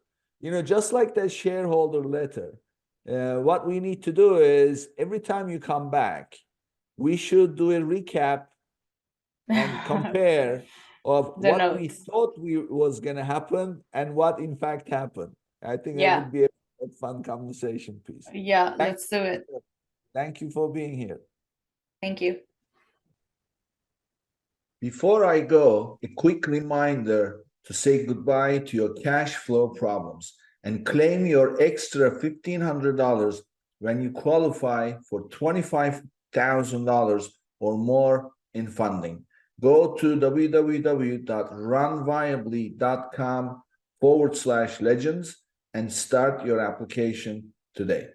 Just like that shareholder letter, what we need to do is every time you come back, we should do a recap and compare of what we thought was going to happen and what in fact happened. I think that would be a fun conversation piece. Yeah, let's do it. Thank you for being here. Thank you. Before I go, a quick reminder to say goodbye to your cash flow problems and claim your extra $1,500 when you qualify for $25,000 or more in funding. Go to www.runviably.com/legends and start your application today.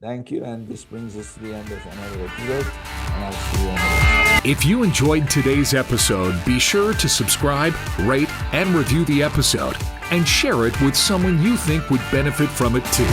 Thank you, and this brings us to the end of another episode, and I'll see you on the next. If you enjoyed today's episode, be sure to subscribe, rate, and review the episode, and share it with someone you think would benefit from it too.